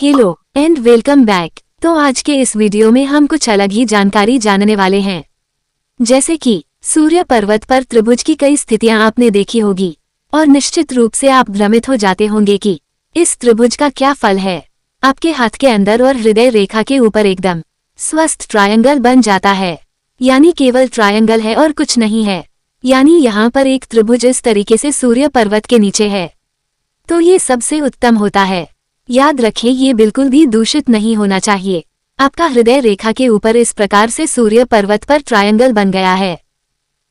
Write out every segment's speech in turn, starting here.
Hello and welcome back. तो आज के इस वीडियो में हम कुछ अलग ही जानकारी जानने वाले हैं, जैसे कि सूर्य पर्वत पर त्रिभुज की कई स्थितियां आपने देखी होगी और निश्चित रूप से आप भ्रमित हो जाते होंगे कि इस त्रिभुज का क्या फल है। आपके हाथ के अंदर और हृदय रेखा के ऊपर एकदम स्वस्थ ट्रायंगल बन जाता है, यानी केवल ट्रायंगल है और कुछ नहीं है। यानी यहाँ पर एक त्रिभुज इस तरीके से सूर्य पर्वत के नीचे है, तो ये सबसे उत्तम होता है। याद रखें, ये बिल्कुल भी दूषित नहीं होना चाहिए। आपका हृदय रेखा के ऊपर इस प्रकार से सूर्य पर्वत पर ट्रायंगल बन गया है,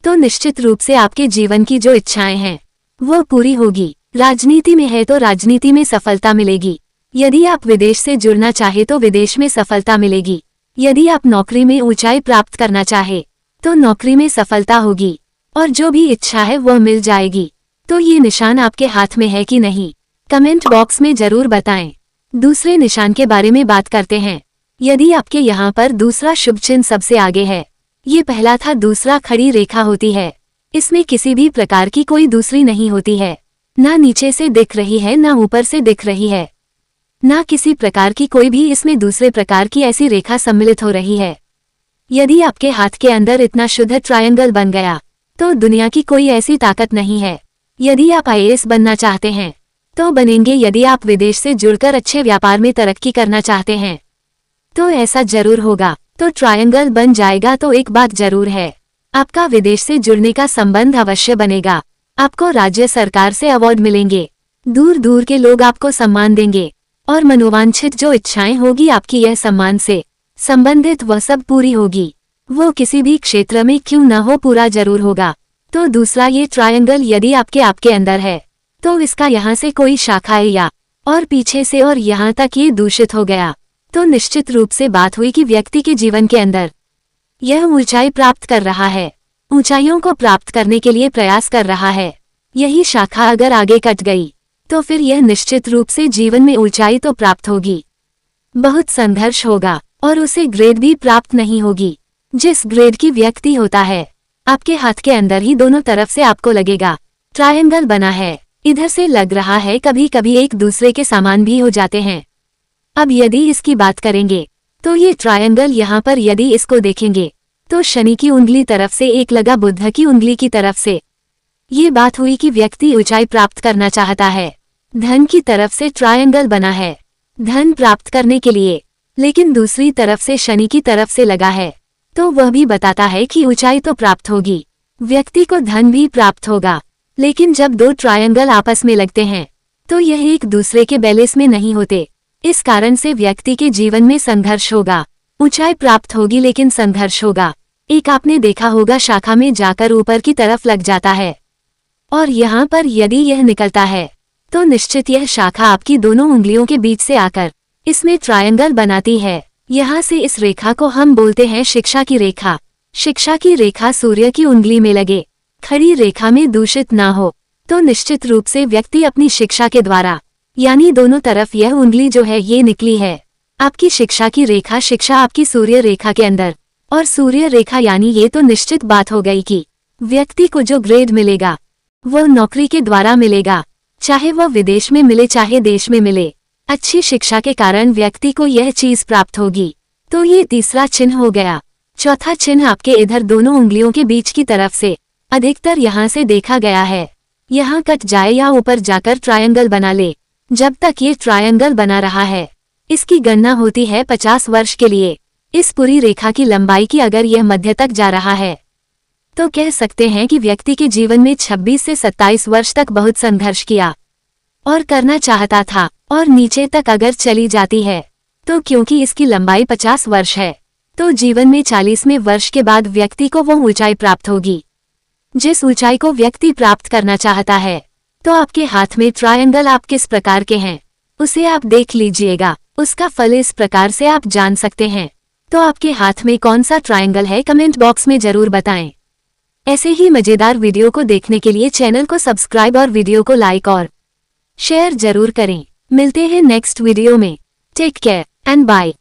तो निश्चित रूप से आपके जीवन की जो इच्छाएं हैं वो पूरी होगी। राजनीति में है तो राजनीति में सफलता मिलेगी। यदि आप विदेश से जुड़ना चाहे तो विदेश में सफलता मिलेगी। यदि आप नौकरी में ऊंचाई प्राप्त करना चाहे तो नौकरी में सफलता होगी और जो भी इच्छा है वह मिल जाएगी। तो ये निशान आपके हाथ में है कि नहीं, कमेंट बॉक्स में जरूर बताएं। दूसरे निशान के बारे में बात करते हैं। यदि आपके यहाँ पर दूसरा शुभ चिन्ह सबसे आगे है, ये पहला था, दूसरा खड़ी रेखा होती है। इसमें किसी भी प्रकार की कोई दूसरी नहीं होती है, ना नीचे से दिख रही है ना ऊपर से दिख रही है, ना किसी प्रकार की कोई भी इसमें दूसरे प्रकार की ऐसी रेखा सम्मिलित हो रही है। यदि आपके हाथ के अंदर इतना शुद्ध ट्रायंगल बन गया तो दुनिया की कोई ऐसी ताकत नहीं है। यदि आप आईएएस बनना चाहते हैं तो बनेंगे। यदि आप विदेश से जुड़कर अच्छे व्यापार में तरक्की करना चाहते हैं तो ऐसा जरूर होगा, तो ट्रायंगल बन जाएगा। तो एक बात जरूर है, आपका विदेश से जुड़ने का संबंध अवश्य बनेगा। आपको राज्य सरकार से अवार्ड मिलेंगे, दूर दूर के लोग आपको सम्मान देंगे और मनोवांछित जो इच्छाएं होगी आपकी यह सम्मान से संबंधित वह सब पूरी होगी। वो किसी भी क्षेत्र में क्यों न हो, पूरा जरूर होगा। तो दूसरा, ये ट्रायंगल यदि आपके अंदर है तो इसका यहाँ से कोई शाखा है या और पीछे से और यहाँ तक ये दूषित हो गया, तो निश्चित रूप से बात हुई कि व्यक्ति के जीवन के अंदर यह ऊंचाई प्राप्त कर रहा है, ऊंचाइयों को प्राप्त करने के लिए प्रयास कर रहा है। यही शाखा अगर आगे कट गई तो फिर यह निश्चित रूप से जीवन में ऊंचाई तो प्राप्त होगी, बहुत संघर्ष होगा और उसे ग्रेड भी प्राप्त नहीं होगी जिस ग्रेड की व्यक्ति होता है। आपके हाथ के अंदर ही दोनों तरफ से आपको लगेगा ट्रायंगल बना है, इधर से लग रहा है, कभी कभी एक दूसरे के समान भी हो जाते हैं। अब यदि इसकी बात करेंगे तो ये ट्रायंगल यहाँ पर यदि इसको देखेंगे तो शनि की उंगली तरफ से एक लगा, बुध की उंगली की तरफ से। ये बात हुई कि व्यक्ति ऊंचाई प्राप्त करना चाहता है। धन की तरफ से ट्रायंगल बना है, धन प्राप्त करने के लिए, लेकिन दूसरी तरफ से शनि की तरफ से लगा है, तो वह भी बताता है कि ऊंचाई तो प्राप्त होगी, व्यक्ति को धन भी प्राप्त होगा। लेकिन जब दो ट्रायंगल आपस में लगते हैं तो यह एक दूसरे के बैलेंस में नहीं होते। इस कारण से व्यक्ति के जीवन में संघर्ष होगा। ऊंचाई प्राप्त होगी लेकिन संघर्ष होगा। एक आपने देखा होगा, शाखा में जाकर ऊपर की तरफ लग जाता है और यहाँ पर यदि यह निकलता है तो निश्चित यह शाखा आपकी दोनों उंगलियों के बीच से आकर इसमें ट्रायंगल बनाती है। यहाँ से इस रेखा को हम बोलते हैं शिक्षा की रेखा। शिक्षा की रेखा सूर्य की उंगली में लगे, खड़ी रेखा में दूषित ना हो, तो निश्चित रूप से व्यक्ति अपनी शिक्षा के द्वारा, यानी दोनों तरफ यह उंगली जो है ये निकली है आपकी शिक्षा की रेखा, शिक्षा आपकी सूर्य रेखा के अंदर और सूर्य रेखा, यानी ये तो निश्चित बात हो गई कि व्यक्ति को जो ग्रेड मिलेगा वह नौकरी के द्वारा मिलेगा, चाहे वह विदेश में मिले चाहे देश में मिले। अच्छी शिक्षा के कारण व्यक्ति को यह चीज प्राप्त होगी। तो ये तीसरा चिन्ह हो गया। चौथा चिन्ह आपके इधर दोनों उंगलियों के बीच की तरफ से अधिकतर यहाँ से देखा गया है। यहाँ कट जाए या ऊपर जाकर ट्रायंगल बना ले, जब तक ये ट्रायंगल बना रहा है इसकी गणना होती है 50 वर्ष के लिए। इस पूरी रेखा की लंबाई की अगर यह मध्य तक जा रहा है तो कह सकते हैं कि व्यक्ति के जीवन में 26 से 27 वर्ष तक बहुत संघर्ष किया और करना चाहता था, और नीचे तक अगर चली जाती है तो क्योंकि इसकी लंबाई 50 वर्ष है तो जीवन में 40वें वर्ष के बाद व्यक्ति को वो ऊंचाई प्राप्त होगी जिस ऊंचाई को व्यक्ति प्राप्त करना चाहता है। तो आपके हाथ में ट्रायंगल आप किस प्रकार के हैं उसे आप देख लीजिएगा, उसका फल इस प्रकार से आप जान सकते हैं। तो आपके हाथ में कौन सा ट्रायंगल है कमेंट बॉक्स में जरूर बताएं। ऐसे ही मजेदार वीडियो को देखने के लिए चैनल को सब्सक्राइब और वीडियो को लाइक और शेयर जरूर करें। मिलते हैं नेक्स्ट वीडियो में। Take care and bye.